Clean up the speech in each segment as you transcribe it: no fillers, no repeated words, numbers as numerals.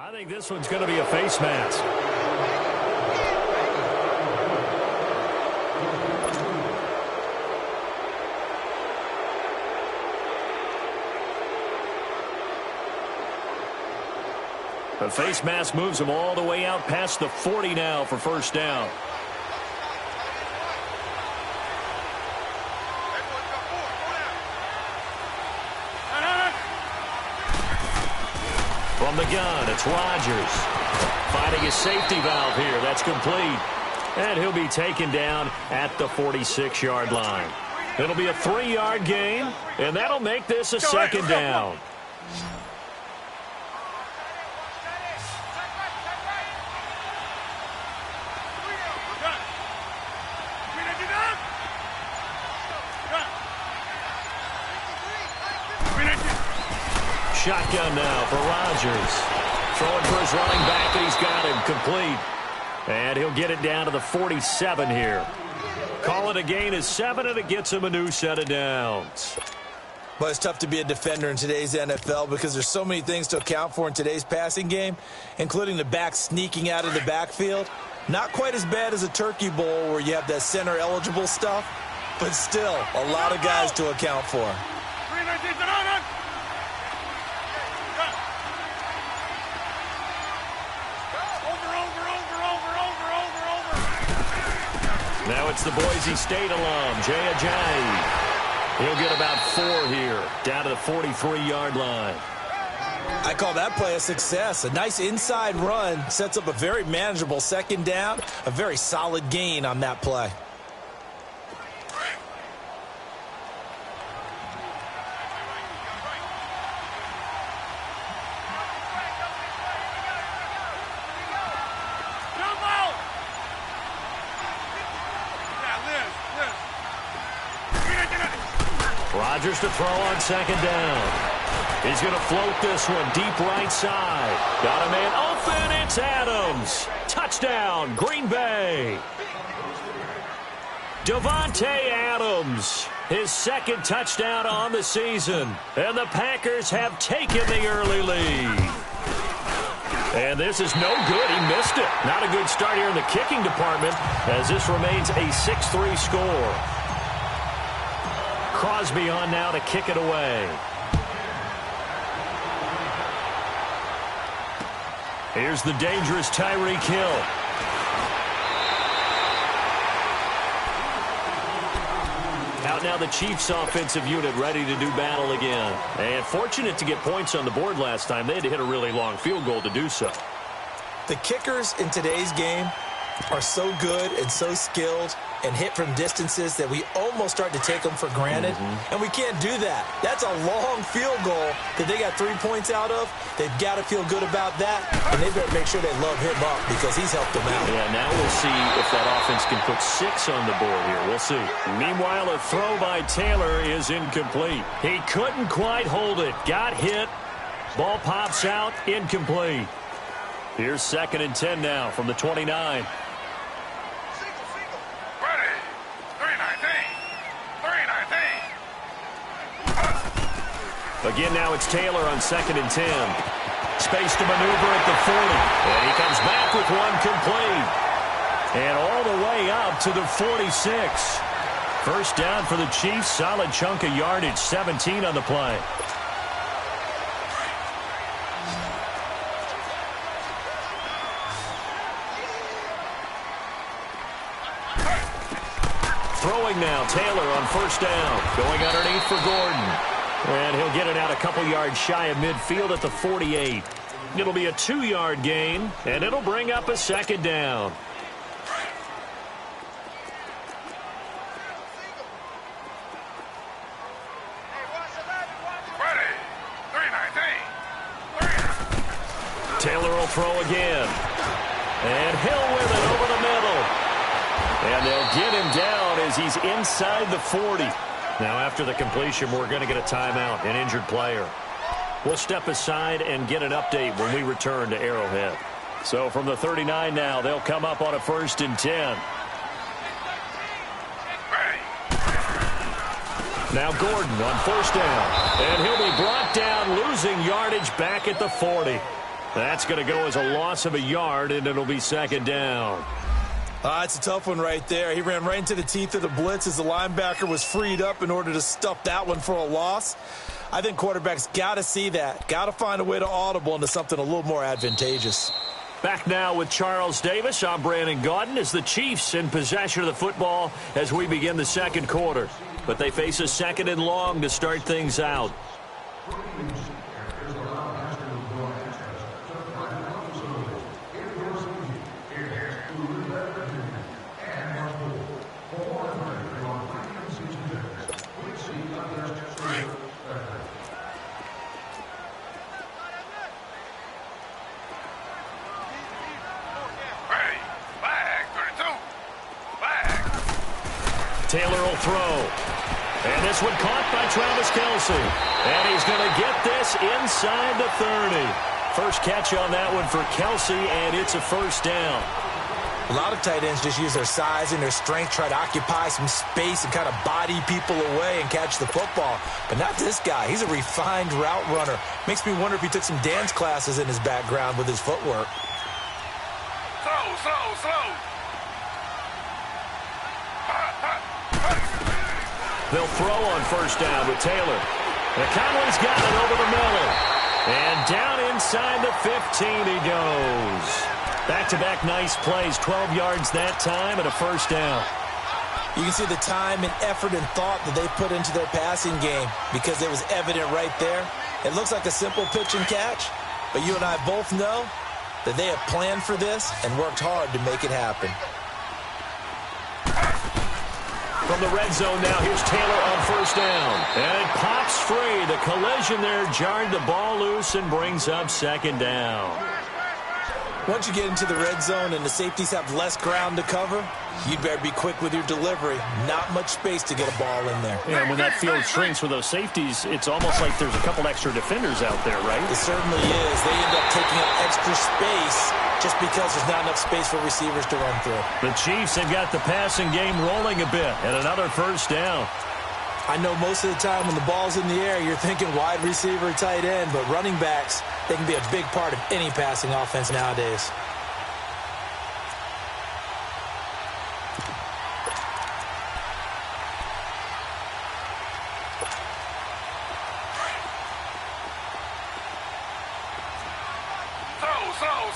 I think this one's going to be a face mask. The face mask moves him all the way out past the 40 now for first down. From the gun, it's Rodgers. Finding his safety valve here. That's complete. And he'll be taken down at the 46-yard line. It'll be a 3-yard gain, and that'll make this a second down. Shotgun now for Rodgers. Throwing for his running back, and he's got him complete. And he'll get it down to the 47 here. Call it a gain of 7, and it gets him a new set of downs. Well, it's tough to be a defender in today's NFL because there's so many things to account for in today's passing game, including the back sneaking out of the backfield. Not quite as bad as a turkey bowl where you have that center-eligible stuff, but still a lot of guys to account for. Now it's the Boise State alum, Jay Ajayi. He'll get about 4 here, down to the 43-yard line. I call that play a success. A nice inside run sets up a very manageable second down, a very solid gain on that play. Rodgers to throw on second down. He's going to float this one deep right side. Got a man open. It's Adams. Touchdown, Green Bay. Davante Adams, his second touchdown on the season. And the Packers have taken the early lead. And this is no good. He missed it. Not a good start here in the kicking department as this remains a 6-3 score. Crosby on now to kick it away. Here's the dangerous Tyreek Hill. Out now the Chiefs offensive unit ready to do battle again. And fortunate to get points on the board last time. They had to hit a really long field goal to do so. The kickers in today's game are so good and so skilled and hit from distances that we almost start to take them for granted. And we can't do that. That's a long field goal that they got 3 points out of. They've got to feel good about that, and they better make sure they love him up because he's helped them out. Yeah, now we'll see if that offense can put 6 on the board here. We'll see. Meanwhile, a throw by Taylor is incomplete. He couldn't quite hold it. Got hit. Ball pops out. Incomplete. Here's 2nd and 10 now from the 29. Again, now it's Taylor on 2nd and 10. Space to maneuver at the 40. And he comes back with one complete. And all the way up to the 46. First down for the Chiefs. Solid chunk of yardage. 17 on the play. Throwing now, Taylor on first down. Going underneath for Gordon. And he'll get it out a couple yards shy of midfield at the 48. It'll be a 2-yard gain, and it'll bring up a second down. Taylor will throw again. And Hill with it over the middle. And they'll get him down as he's inside the 40. Now, after the completion, we're going to get a timeout, an injured player. We'll step aside and get an update when we return to Arrowhead. So from the 39 now, they'll come up on a 1st and 10. Now Gordon on first down. And he'll be brought down, losing yardage back at the 40. That's going to go as a loss of a yard, and it'll be second down. It's a tough one right there. He ran right into the teeth of the blitz as the linebacker was freed up in order to stuff that one for a loss. I think quarterbacks got to see that. Got to find a way to audible into something a little more advantageous. Back now with Charles Davis. I'm Brandon Gaudin as the Chiefs in possession of the football as we begin the second quarter. But they face a second and long to start things out. Taylor will throw. And this one caught by Travis Kelce. And he's going to get this inside the 30. First catch on that one for Kelce, and it's a first down. A lot of tight ends just use their size and their strength, try to occupy some space and kind of body people away and catch the football. But not this guy. He's a refined route runner. Makes me wonder if he took some dance classes in his background with his footwork. Slow. They'll throw on first down with Taylor. And Conley's got it over the middle. And down inside the 15 he goes. Back-to-back nice plays, 12 yards that time and a first down. You can see the time and effort and thought that they put into their passing game because it was evident right there. It looks like a simple pitch and catch, but you and I both know that they have planned for this and worked hard to make it happen. From the red zone now, here's Taylor on first down. And it pops free. The collision there jarred the ball loose and brings up second down. Once you get into the red zone and the safeties have less ground to cover, you'd better be quick with your delivery. Not much space to get a ball in there. Yeah, when that field shrinks with those safeties, it's almost like there's a couple extra defenders out there, right? It certainly is. They end up taking up extra space just because there's not enough space for receivers to run through. The Chiefs have got the passing game rolling a bit, and another first down. I know most of the time when the ball's in the air, you're thinking wide receiver, tight end, but running backs, they can be a big part of any passing offense nowadays.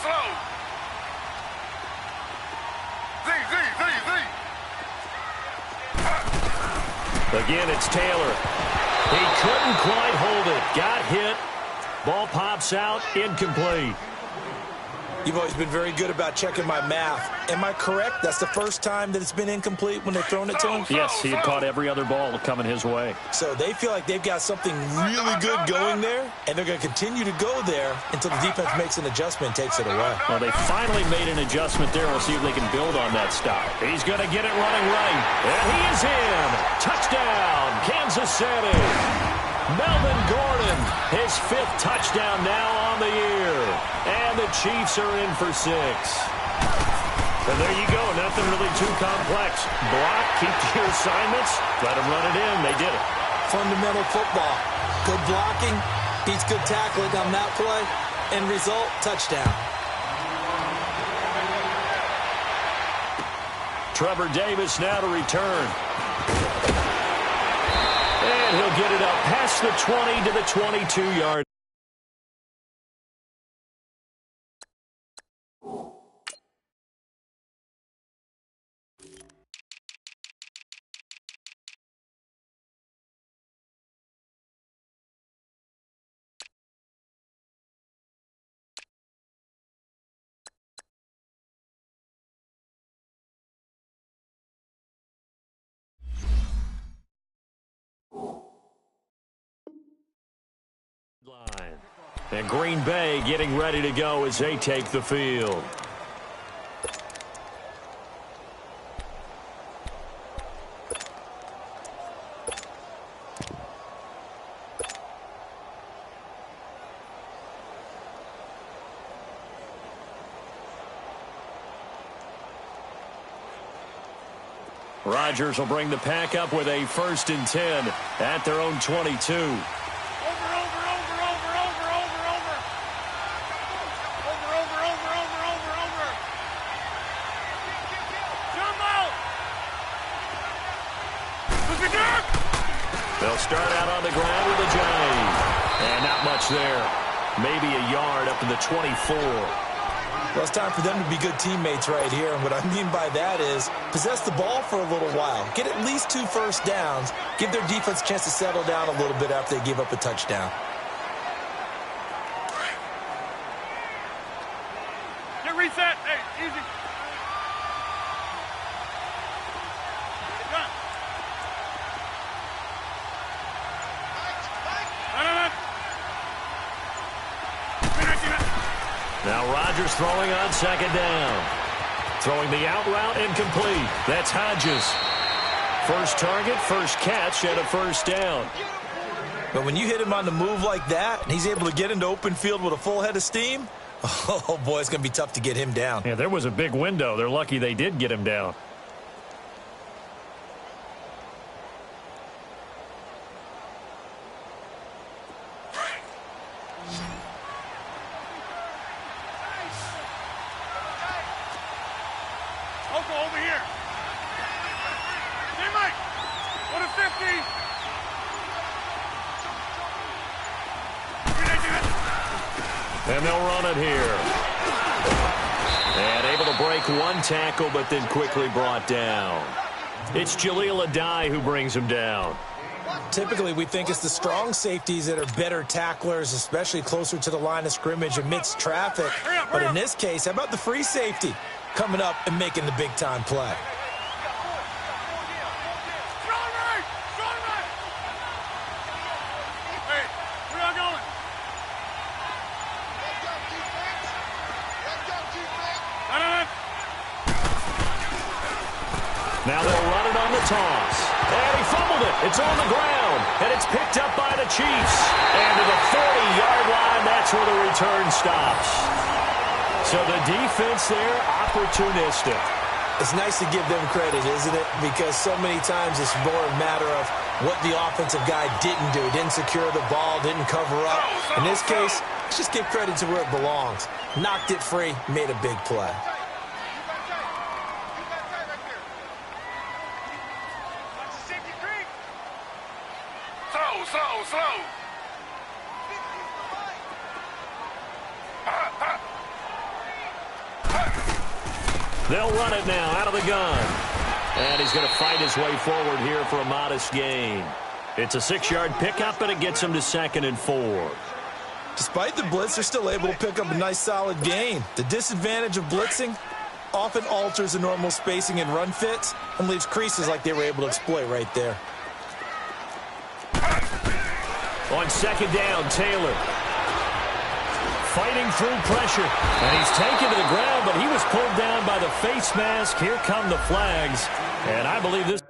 Slow. Again, it's Taylor. He couldn't quite hold it. Got hit. Ball pops out. Incomplete. You've always been very good about checking my math. Am I correct? That's the first time that it's been incomplete when they've thrown it to him? Yes, he had caught every other ball coming his way. So they feel like they've got something really good going there, and they're going to continue to go there until the defense makes an adjustment and takes it away. Well, they finally made an adjustment there. We'll see if they can build on that stop. He's going to get it running right. And he is in. Touchdown, Kansas City. Melvin Gordon, his 5th touchdown now on the year. And the Chiefs are in for 6. And there you go. Nothing really too complex. Block, keep to your assignments, let them run it in. They did it. Fundamental football. Good blocking beats good tackling on that play. End result, touchdown. Trevor Davis now to return. And he'll get it up past the 20 to the 22-yard. And Green Bay getting ready to go as they take the field. Rodgers will bring the pack up with a 1st and 10 at their own 22. They'll start out on the ground with a jive. And not much there. Maybe a yard up to the 24. Well, it's time for them to be good teammates right here. And what I mean by that is possess the ball for a little while. Get at least 2 first downs. Give their defense a chance to settle down a little bit after they give up a touchdown. Get reset. Hey, easy. Now Rodgers throwing on second down. Throwing the out route incomplete. That's Hodges. First target, first catch, and a first down. But when you hit him on the move like that, and he's able to get into open field with a full head of steam, oh, boy, it's going to be tough to get him down. Yeah, there was a big window. They're lucky they did get him down. Over here. Hey, Mike. Go to 50. And they'll run it here. And able to break one tackle, but then quickly brought down. It's Jaleel Adai who brings him down. Typically, we think it's the strong safeties that are better tacklers, especially closer to the line of scrimmage amidst traffic. But in this case, how about the free safety coming up and making the big-time play? Hey, where y'all going? Now they'll run it on the toss. And he fumbled it. It's on the ground. And it's picked up by the Chiefs. And to the 40-yard line, that's where the return stops. So the defense there, opportunistic. It's nice to give them credit, isn't it? Because so many times it's more a matter of what the offensive guy didn't do. Didn't secure the ball, didn't cover up. In this case, let's just give credit to where it belongs. Knocked it free, made a big play. Slow. They'll run it now out of the gun. And he's going to fight his way forward here for a modest gain. It's a 6-yard pickup, and it gets him to 2nd and 4. Despite the blitz, they're still able to pick up a nice, solid gain. The disadvantage of blitzing often alters the normal spacing and run fits and leaves creases like they were able to exploit right there. On second down, Taylor. Fighting through pressure. And he's taken to the ground, but he was pulled down by the face mask. Here come the flags. And I believe this.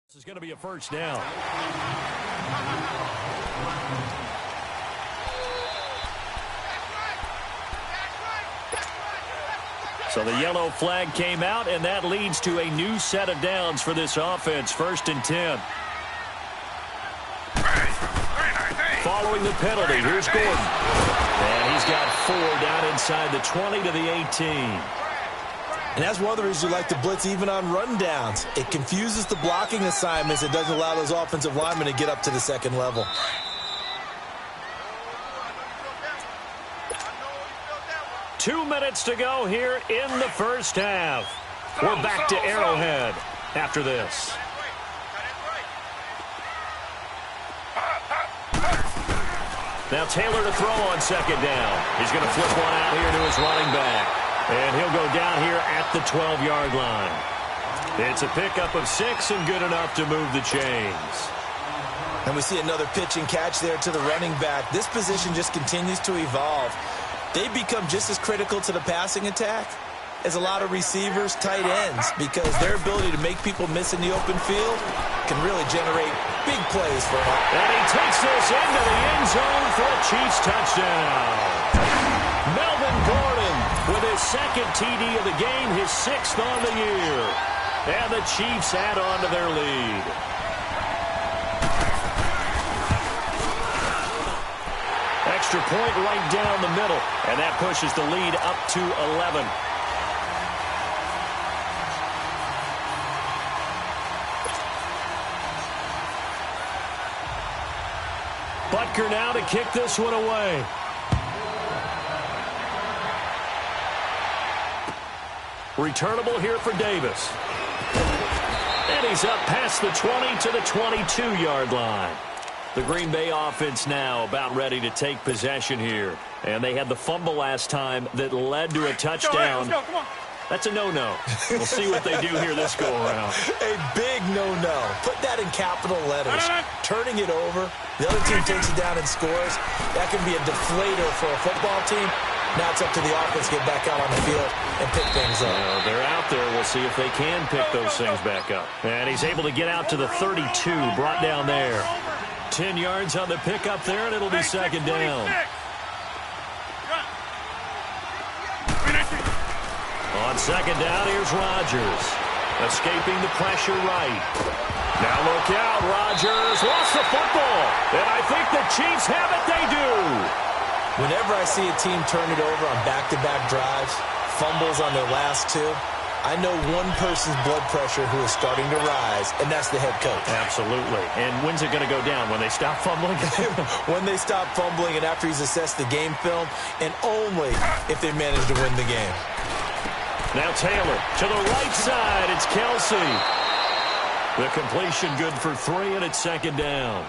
This is going to be a first down. So the yellow flag came out, and that leads to a new set of downs for this offense. 1st and 10. Following the penalty, here's Gordon. And he's got 4 down inside the 20 to the 18. And that's one of the reasons you like to blitz even on rundowns. It confuses the blocking assignments. It doesn't allow those offensive linemen to get up to the second level. Two minutes to go here in the first half. We're back to Arrowhead after this. Now Taylor to throw on second down. He's going to flip one out here to his running back. And he'll go down here at the 12-yard line. It's a pickup of 6 and good enough to move the chains. And we see another pitch and catch there to the running back. This position just continues to evolve. They become just as critical to the passing attack as a lot of receivers, tight ends, because their ability to make people miss in the open field can really generate big plays for them. And he takes this into the end zone for a Chiefs touchdown. Melvin Gordon with his second TD of the game, his 6th on the year. And the Chiefs add on to their lead. Extra point right down the middle, and that pushes the lead up to 11. Butker now to kick this one away. Returnable here for Davis. And he's up past the 20 to the 22-yard line. The Green Bay offense now about ready to take possession here. And they had the fumble last time that led to a touchdown. Let's go, come on. That's a no-no. We'll see what they do here this go-around. A big no-no. Put that in capital letters. Turning it over. The other team takes it down and scores. That can be a deflator for a football team. Now it's up to the offense to get back out on the field and pick things up. They're out there. We'll see if they can pick those things back up. And he's able to get out to the 32, brought down there. 10 yards on the pickup there, and it'll be second down. On second down, here's Rodgers. Escaping the pressure right. Now look out, Rodgers lost the football. And I think the Chiefs have it, they do. Whenever I see a team turn it over on back-to-back drives, fumbles on their last two, I know one person's blood pressure who is starting to rise, and that's the head coach. Absolutely. And when's it going to go down? When they stop fumbling? When they stop fumbling and after he's assessed the game film, and only if they manage to win the game. Now Taylor to the right side. It's Kelsey. The completion good for 3, and it's second down.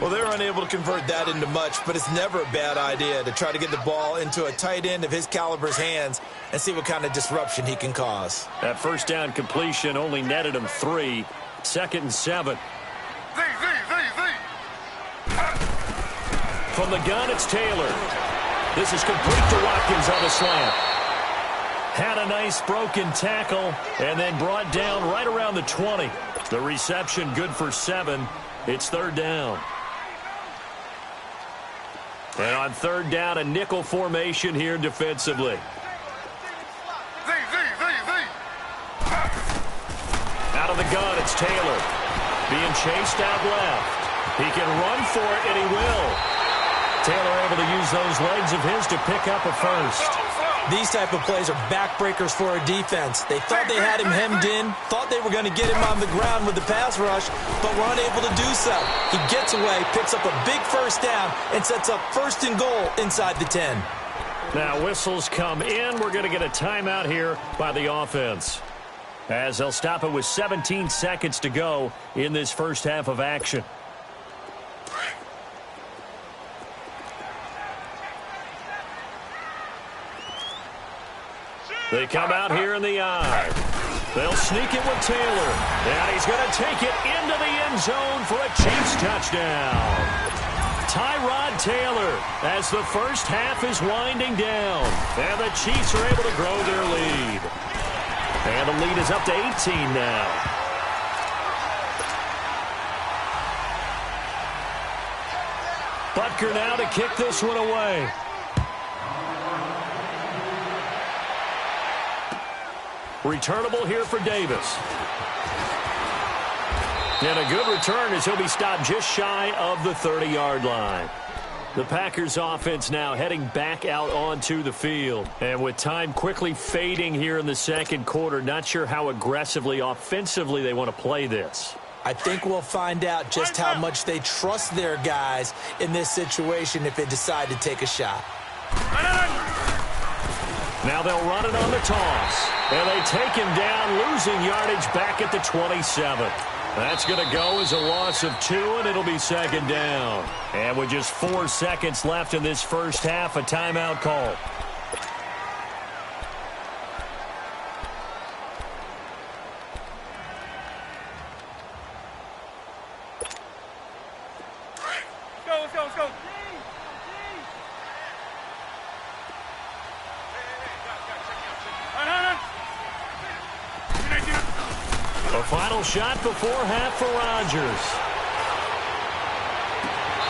Well, they're unable to convert that into much, but it's never a bad idea to try to get the ball into a tight end of his caliber's hands and see what kind of disruption he can cause. That first down completion only netted him 3. Second and 7. From the gun, it's Taylor. This is complete to Watkins on the slant. Had a nice broken tackle and then brought down right around the 20. The reception good for 7. It's third down. And on third down, a nickel formation here defensively. Out of the gun, it's Taylor. Being chased out left. He can run for it, and he will. Taylor able to use those legs of his to pick up a first. These type of plays are backbreakers for a defense. They thought they had him hemmed in, thought they were going to get him on the ground with the pass rush, but were unable to do so. He gets away, picks up a big first down, and sets up first and goal inside the 10. Now whistles come in. We're going to get a timeout here by the offense, as they'll stop it with 17 seconds to go in this first half of action. They come out here in the eye. They'll sneak it with Taylor. And he's going to take it into the end zone for a Chiefs touchdown. Tyrod Taylor as the first half is winding down. And the Chiefs are able to grow their lead. And the lead is up to 18 now. Butker now to kick this one away. Returnable here for Davis. And a good return as he'll be stopped just shy of the 30-yard line. The Packers offense now heading back out onto the field. And with time quickly fading here in the second quarter, not sure how aggressively, offensively they want to play this. I think we'll find out just how much they trust their guys in this situation if they decide to take a shot. Now they'll run it on the toss. And they take him down, losing yardage back at the 27. That's going to go as a loss of 2, and it'll be second down. And with just 4 seconds left in this first half, a timeout call. Let's go, let's go. A final shot before half for Rodgers.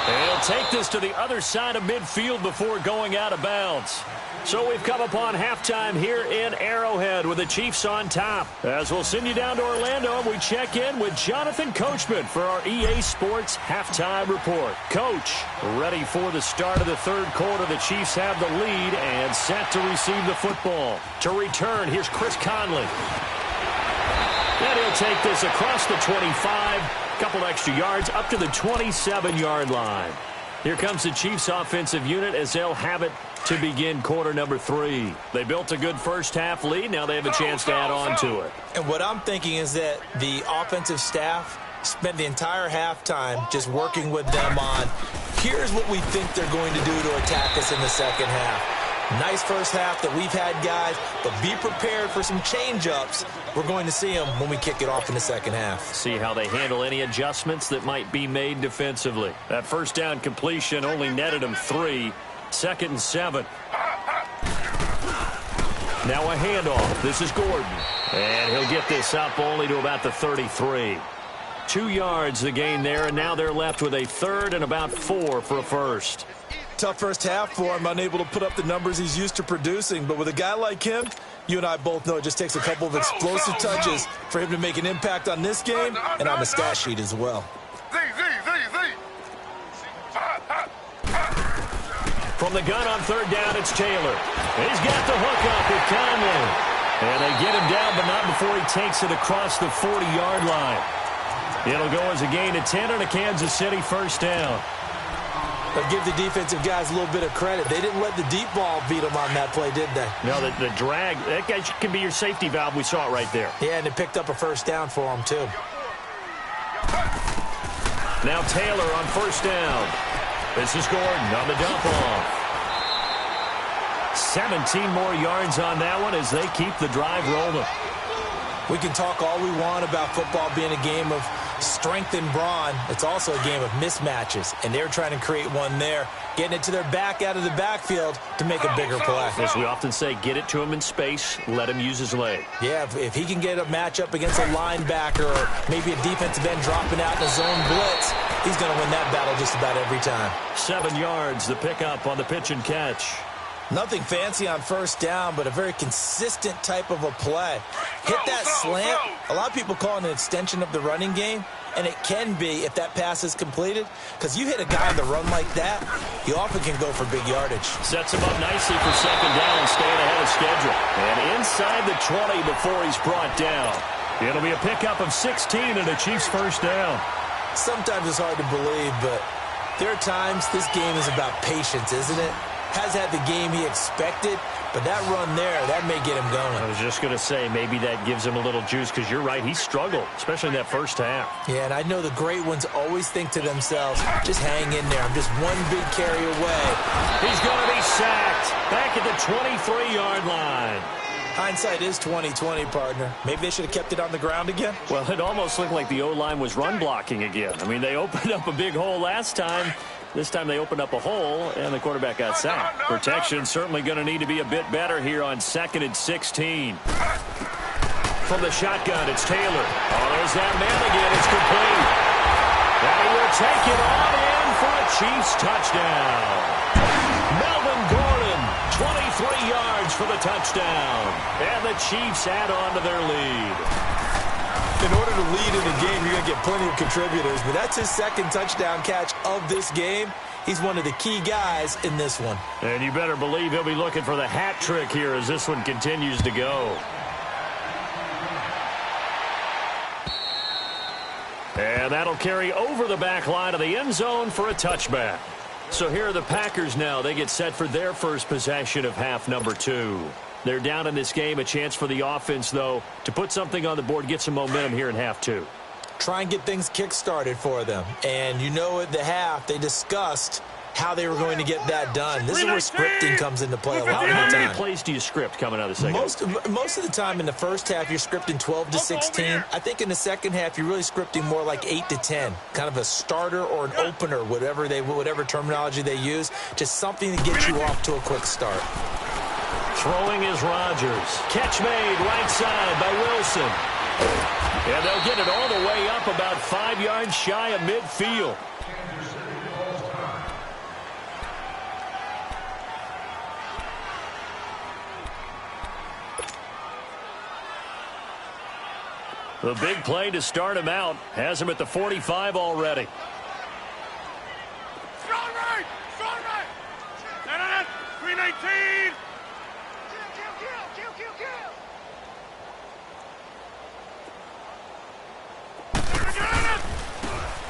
He'll take this to the other side of midfield before going out of bounds. So we've come upon halftime here in Arrowhead with the Chiefs on top. As we'll send you down to Orlando, and we check in with Jonathan Coachman for our EA Sports Halftime Report. Coach, ready for the start of the third quarter. The Chiefs have the lead and set to receive the football. To return, here's Chris Conley. And he'll take this across the 25, couple extra yards up to the 27-yard line. Here comes the Chiefs offensive unit as they'll have it to begin quarter number 3. They built a good first half lead. Now they have a chance to add on to it. And what I'm thinking is that the offensive staff spent the entire halftime just working with them on, here's what we think they're going to do to attack us in the second half. Nice first half that we've had, guys, but be prepared for some change-ups. We're going to see them when we kick it off in the second half. See how they handle any adjustments that might be made defensively. That first down completion only netted them 3. 2nd and 7. Now a handoff. This is Gordon. And he'll get this up only to about the 33. 2 yards the gain there, and now they're left with a 3rd and about 4 for a first. Tough first half for him, unable to put up the numbers he's used to producing. But with a guy like him, you and I both know it just takes a couple of explosive touches for him to make an impact on this game and on the stat sheet as well. From the gun on 3rd down, it's Taylor. He's got the hook up with Conley. And they get him down, but not before he takes it across the 40-yard line. It'll go as a gain of 10 and a Kansas City first down. But give the defensive guys a little bit of credit. They didn't let the deep ball beat them on that play, did they? No, the drag, that guy can be your safety valve. We saw it right there. Yeah, and it picked up a first down for them, too. Now Taylor on first down. This is Gordon on the dump off. 17 more yards on that one as they keep the drive rolling. We can talk all we want about football being a game of strength and brawn. It's also a game of mismatches, and they're trying to create one there, getting it to their back out of the backfield to make a bigger play. As we often say, get it to him in space, let him use his leg. Yeah, if he can get a matchup against a linebacker or maybe a defensive end dropping out in a zone blitz, he's going to win that battle just about every time. 7 yards, the pickup on the pitch and catch. Nothing fancy on first down, but a very consistent type of a play. Hit that slant. A lot of people call it an extension of the running game, and it can be if that pass is completed, because you hit a guy on the run like that, you often can go for big yardage. Sets him up nicely for second down, staying ahead of schedule. And inside the 20 before he's brought down. It'll be a pickup of 16 and a Chiefs first down. Sometimes it's hard to believe, but there are times this game is about patience, isn't it? Has had the game he expected, but that run there, that may get him going. I was just going to say, maybe that gives him a little juice, because you're right, he struggled, especially in that first half. Yeah, and I know the great ones always think to themselves, just hang in there. I'm just one big carry away. He's going to be sacked back at the 23-yard line. Hindsight is 20/20, partner. Maybe they should have kept it on the ground again. Well, it almost looked like the O-line was run blocking again. I mean, they opened up a big hole last time. This time they opened up a hole, and the quarterback got sacked. Protection certainly going to need to be a bit better here on 2nd and 16. From the shotgun, it's Taylor. Oh, there's that man again. It's complete. And he will take it on in for a Chiefs touchdown. Melvin Gordon, 23 yards for the touchdown. And the Chiefs add on to their lead. In order to lead in the game, you're going to get plenty of contributors, but that's his second touchdown catch of this game. He's one of the key guys in this one. And you better believe he'll be looking for the hat trick here as this one continues to go. And that'll carry over the back line of the end zone for a touchback. So here are the Packers now. They get set for their first possession of half number 2. They're down in this game. A chance for the offense, though, to put something on the board, get some momentum here in half 2. Try and get things kick-started for them. And you know at the half, they discussed how they were going to get that done. This is where scripting comes into play a lot of the time. How many plays do you script coming out of the second? Most of the time in the first half, you're scripting 12 to 16. I think in the second half, you're really scripting more like 8 to 10. Kind of a starter or an opener, whatever terminology they use. Just something to get you off to a quick start. Throwing is Rodgers. Catch made right side by Wilson. And they'll get it all the way up about 5 yards shy of midfield. The big play to start him out has him at the 45 already. Strong right! Strong right! 319!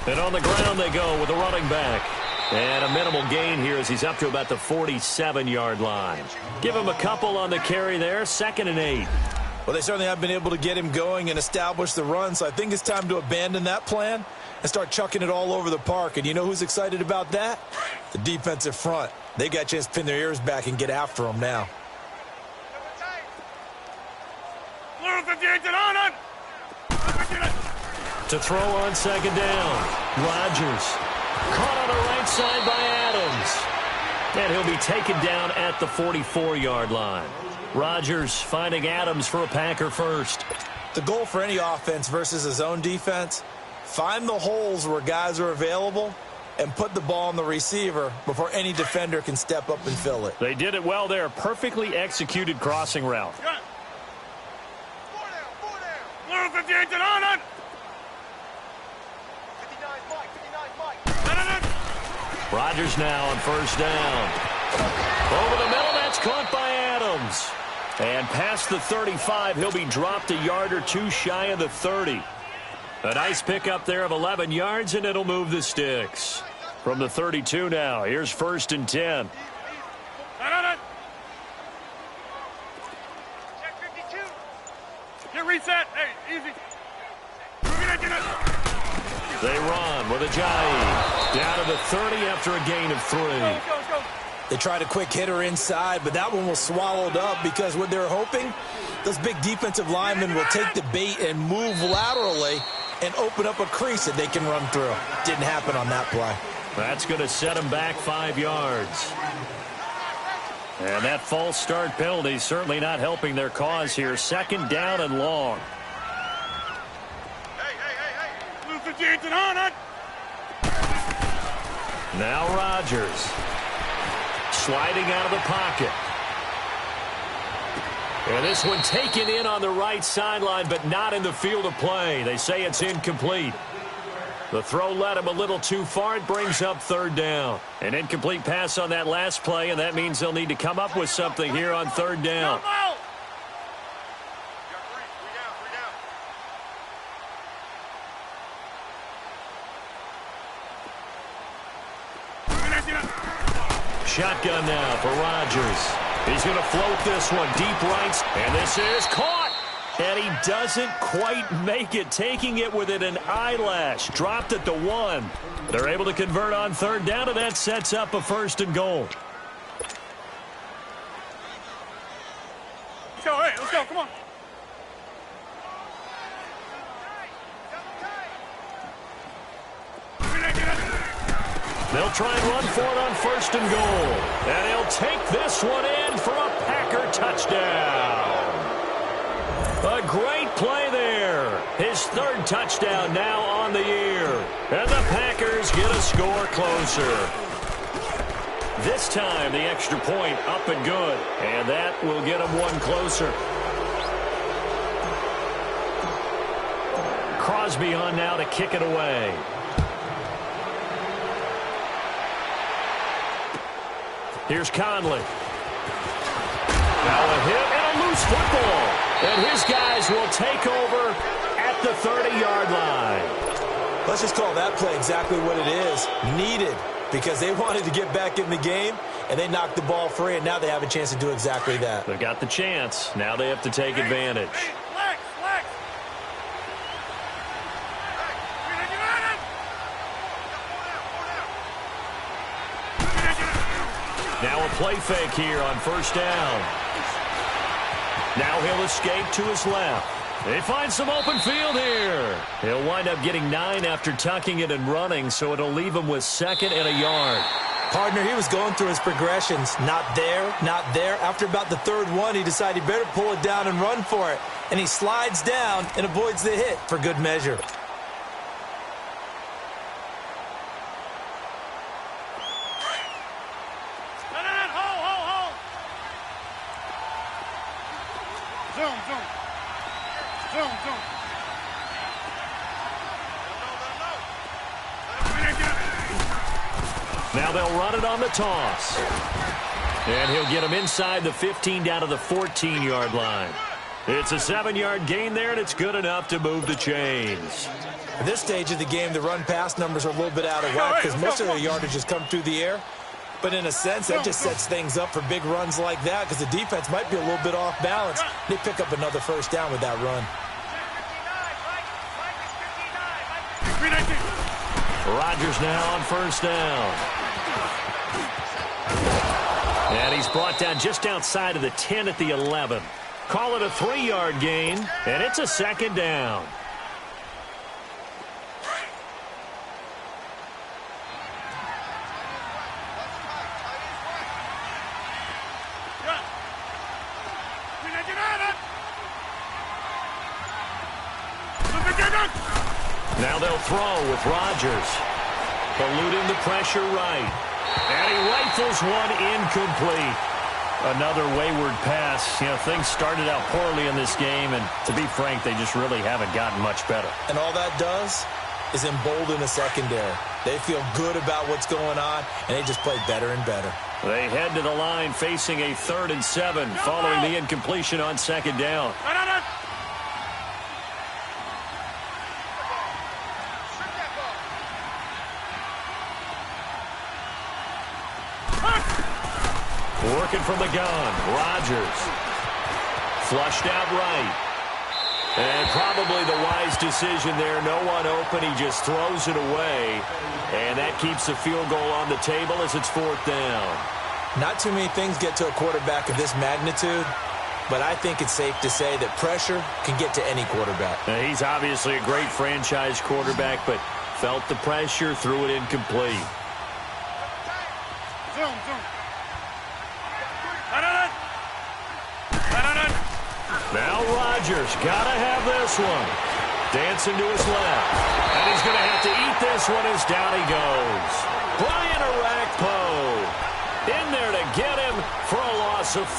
And on the ground they go with the running back. And a minimal gain here as he's up to about the 47-yard line. Give him a couple on the carry there, 2nd and 8. Well, they certainly have been able to get him going and establish the run, so I think it's time to abandon that plan and start chucking it all over the park. And you know who's excited about that? The defensive front. They got a chance to pin their ears back and get after him now. To throw on 2nd down. Rodgers. Caught on the right side by Adams. And he'll be taken down at the 44-yard line. Rodgers finding Adams for a Packer first. The goal for any offense versus his own defense, find the holes where guys are available and put the ball on the receiver before any defender can step up and fill it. They did it well there. Perfectly executed crossing route. Rodgers now on 1st down. Over the middle, that's caught by Adams. And past the 35, he'll be dropped a yard or 2 shy of the 30. A nice pickup there of 11 yards, and it'll move the sticks. From the 32 now, here's 1st and 10. Get reset. Hey, easy. They run with Ajayi. Down to the 30 after a gain of 3. Let's go. They tried a quick hitter inside, but that one was swallowed up because what they're hoping, those big defensive linemen will take the bait and move laterally and open up a crease that they can run through. Didn't happen on that play. That's going to set them back 5 yards. And that false start penalty certainly not helping their cause here. 2nd down and long. Now Rodgers. Sliding out of the pocket. And this one taken in on the right sideline, but not in the field of play. They say it's incomplete. The throw led him a little too far. It brings up 3rd down. An incomplete pass on that last play, and that means they'll need to come up with something here on 3rd down. Shotgun now for Rodgers. He's going to float this one deep right, and this is caught. And he doesn't quite make it, taking it within an eyelash. Dropped at the 1. They're able to convert on 3rd down, and that sets up a 1st and goal. Let's go, come on. They'll try and run for it on 1st and goal. And he'll take this one in for a Packer touchdown. A great play there. His 3rd touchdown now on the year. And the Packers get a score closer. This time the extra point up and good. And that will get them 1 closer. Crosby on now to kick it away. Here's Conley. Now a hit and a loose football. And his guys will take over at the 30-yard line. Let's just call that play exactly what it is. Needed, because they wanted to get back in the game, and they knocked the ball free, and now they have a chance to do exactly that. They've got the chance. Now they have to take advantage. Now a play fake here on first down. Now he'll escape to his left. They find some open field here. He'll wind up getting 9 after tucking it and running, so it'll leave him with 2nd and a yard. Partner, he was going through his progressions. Not there, not there. After about the 3rd one, he decided he better pull it down and run for it. And he slides down and avoids the hit for good measure. Now they'll run it on the toss. And he'll get him inside the 15 down to the 14-yard line. It's a 7-yard gain there, and it's good enough to move the chains. At this stage of the game, the run-pass numbers are a little bit out of whack because most of their yardage has come through the air. But in a sense, that just sets things up for big runs like that because the defense might be a little bit off balance. They pick up another first down with that run. Rodgers now on first down. And he's brought down just outside of the 10 at the 11. Call it a 3-yard gain, and it's a 2nd down. Now they'll throw with Rodgers. Eluding the pressure right. And he rifles one incomplete. Another wayward pass. You know, things started out poorly in this game, and to be frank, they just really haven't gotten much better. And all that does is embolden the secondary. They feel good about what's going on, and they just play better and better. They head to the line facing a 3rd and 7 following the incompletion on 2nd down. Working from the gun, Rodgers. Flushed out right. And probably the wise decision there. No one open. He just throws it away. And that keeps the field goal on the table as it's 4th down. Not too many things get to a quarterback of this magnitude, but I think it's safe to say that pressure can get to any quarterback. Now, he's obviously a great franchise quarterback, but felt the pressure, threw it incomplete. Now Rodgers got to have this one. Dancing to his left. And he's going to have to eat this one as down he goes. Brian Arakpo in there to get him for a loss of 5.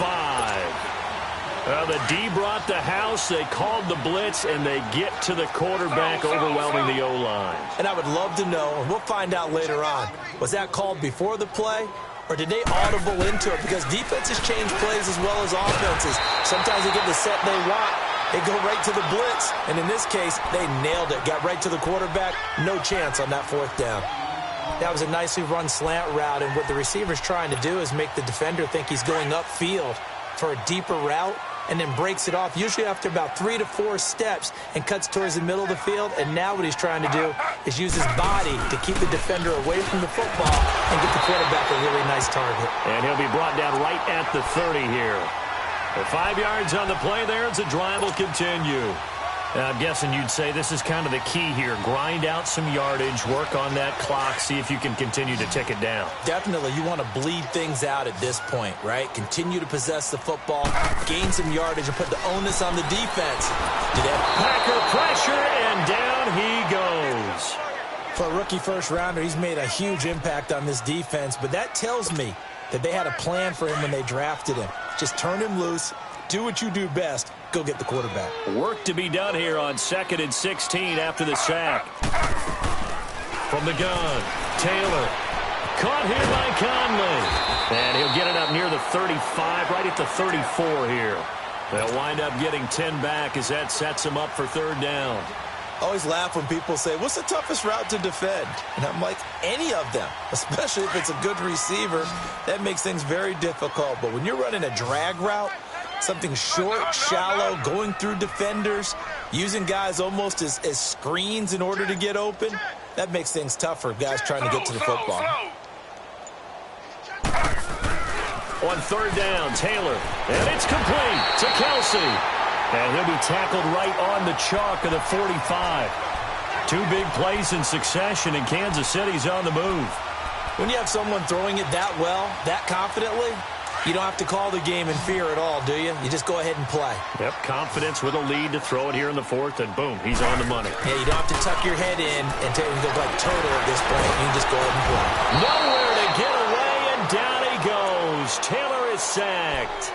The D brought the house. They called the blitz, and they get to the quarterback, overwhelming the O-line. And I would love to know, and we'll find out later on, was that called before the play? Or did they audible into it? Because defenses change plays as well as offenses. Sometimes they get the set they want. They go right to the blitz. And in this case, they nailed it. Got right to the quarterback. No chance on that 4th down. That was a nicely run slant route. And what the receiver's trying to do is make the defender think he's going upfield for a deeper route, and then breaks it off, usually after about 3 to 4 steps, and cuts towards the middle of the field. And now what he's trying to do is use his body to keep the defender away from the football and get the quarterback a really nice target. And he'll be brought down right at the 30 here. The 5 yards on the play there as the drive will continue. I'm guessing you'd say this is kind of the key here. Grind out some yardage, work on that clock, see if you can continue to tick it down. Definitely, you want to bleed things out at this point, right? Continue to possess the football, gain some yardage, and put the onus on the defense. Packer pressure, and down he goes. For a rookie first-rounder, he's made a huge impact on this defense, but that tells me that they had a plan for him when they drafted him. Just turn him loose, do what you do best, go get the quarterback. Work to be done here on 2nd and 16 after the sack. From the gun, Taylor. Caught here by Conley. And he'll get it up near the 35, right at the 34 here. They'll wind up getting 10 back as that sets them up for third down. I always laugh when people say, what's the toughest route to defend? And I'm like, any of them, especially if it's a good receiver. That makes things very difficult. But when you're running a drag route, something short, shallow, going through defenders, using guys almost as screens in order to get open, that makes things tough for guys trying to get to the football. On third down, Taylor. And it's complete to Kelsey. And he'll be tackled right on the chalk of the 45. Two big plays in succession, and Kansas City's on the move. When you have someone throwing it that well, that confidently, you don't have to call the game in fear at all, do you? You just go ahead and play. Yep, confidence with a lead to throw it here in the fourth, and boom, he's on the money. Yeah, you don't have to tuck your head in and go like total at this point. You can just go ahead and play. Nowhere to get away, and down he goes. Taylor is sacked.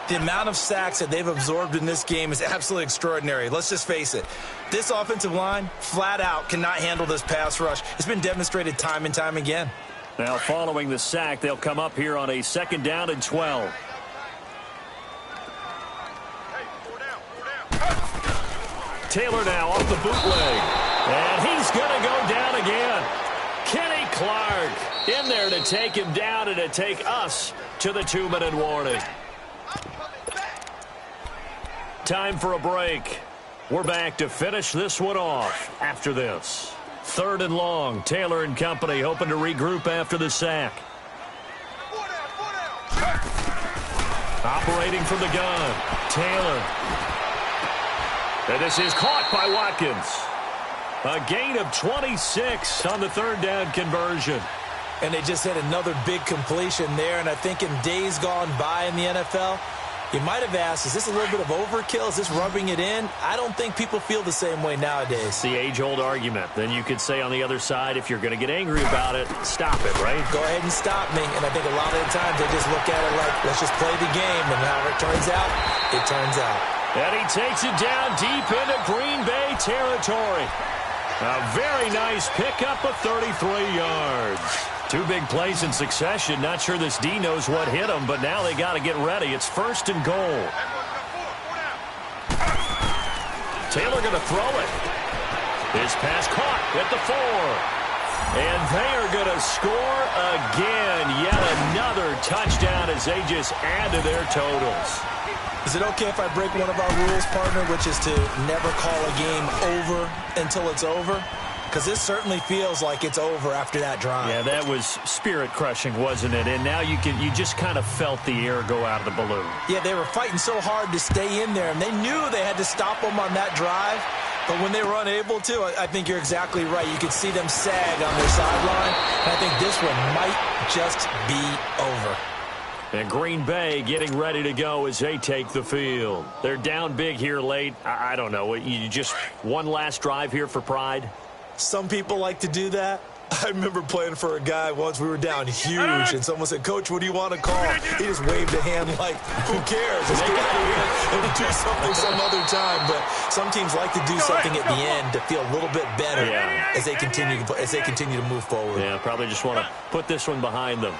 The amount of sacks that they've absorbed in this game is absolutely extraordinary. Let's just face it. This offensive line, flat out, cannot handle this pass rush. It's been demonstrated time and time again. Now, following the sack, they'll come up here on a 2nd down and 12. Taylor now off the bootleg. And he's going to go down again. Kenny Clark in there to take him down and to take us to the 2-minute warning. Time for a break. We're back to finish this one off after this. 3rd and long. Taylor and company hoping to regroup after the sack. Operating from the gun. Taylor. And this is caught by Watkins. A gain of 26 on the 3rd down conversion. And they just had another big completion there. And I think in days gone by in the NFL, you might have asked, is this a little bit of overkill? Is this rubbing it in? I don't think people feel the same way nowadays. The age-old argument. Then you could say on the other side, if you're going to get angry about it, stop it, right? Go ahead and stop me. And I think a lot of the times they just look at it like, let's just play the game. And however it turns out, it turns out. And he takes it down deep into Green Bay territory. A very nice pickup of 33 yards. Two big plays in succession. Not sure this D knows what hit him, but now they got to get ready. It's 1st and goal. Taylor going to throw it. His pass caught at the 4. And they are going to score again. Yet another touchdown as they just add to their totals. Is it okay if I break one of our rules, partner, which is to never call a game over until it's over? Because this certainly feels like it's over after that drive. Yeah, that was spirit-crushing, wasn't it? And now you just kind of felt the air go out of the balloon. Yeah, they were fighting so hard to stay in there, and they knew they had to stop them on that drive. But when they were unable to, I think you're exactly right. You could see them sag on their sideline, and I think this one might just be over. And Green Bay getting ready to go as they take the field. They're down big here late. I don't know. You just one last drive here for pride? Some people like to do that. I remember playing for a guy once. We were down huge, and someone said, Coach, what do you want to call? He just waved a hand like, who cares? Let's get out of here and do something some other time. But some teams like to do something at the end to feel a little bit better as they continue to move forward. Yeah, probably just want to put this one behind them.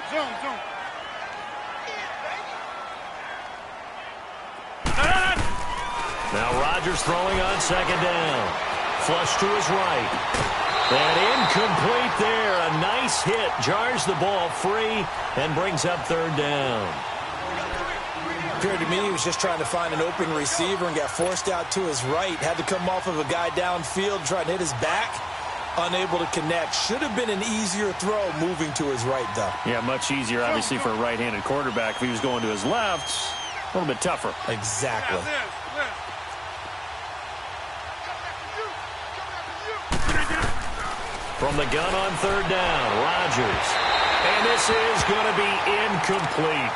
Zoom. Now Rodgers throwing on 2nd down. Flush to his right. And incomplete there. A nice hit. Jars the ball free and brings up 3rd down. Appeared to me he was just trying to find an open receiver and got forced out to his right. Had to come off of a guy downfield, trying to hit his back. Unable to connect. Should have been an easier throw moving to his right, though. Yeah, much easier, obviously, for a right-handed quarterback. If he was going to his left, a little bit tougher. Exactly. From the gun on 3rd down, Rodgers. And this is going to be incomplete.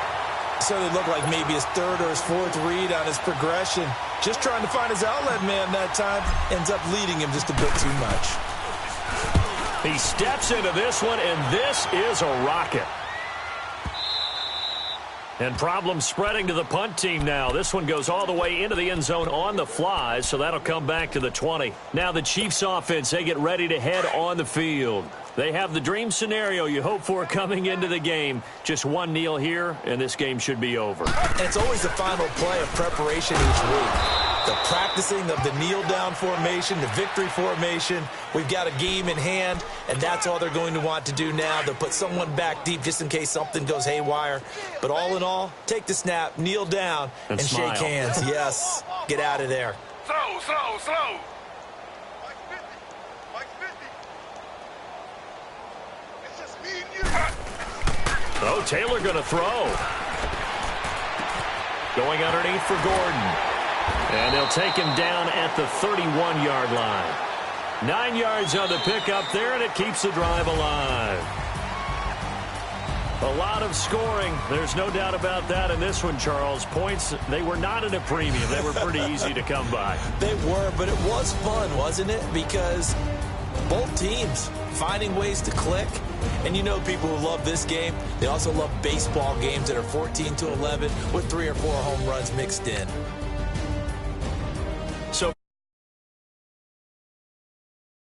So it looked like maybe his 3rd or his 4th read on his progression. Just trying to find his outlet man that time. Ends up leading him just a bit too much. He steps into this one, and this is a rocket. And problems spreading to the punt team now. This one goes all the way into the end zone on the fly, so that'll come back to the 20. Now the Chiefs offense, they get ready to head on the field. They have the dream scenario you hope for coming into the game. Just one kneel here, and this game should be over. And it's always the final play of preparation each week. The practicing of the kneel-down formation, the victory formation. We've got a game in hand, and that's all they're going to want to do now. They'll put someone back deep just in case something goes haywire. But all in all, take the snap, kneel down, and shake hands. Yes, get out of there. Slow. Oh, Taylor going to throw. Going underneath for Gordon. And they'll take him down at the 31-yard line. 9 yards on the pickup there, and it keeps the drive alive. A lot of scoring. There's no doubt about that in this one, Charles. Points, they were not at a premium. They were pretty easy to come by. They were, but it was fun, wasn't it? Because both teams finding ways to click. And you know people who love this game, they also love baseball games that are 14-11 with 3 or 4 home runs mixed in.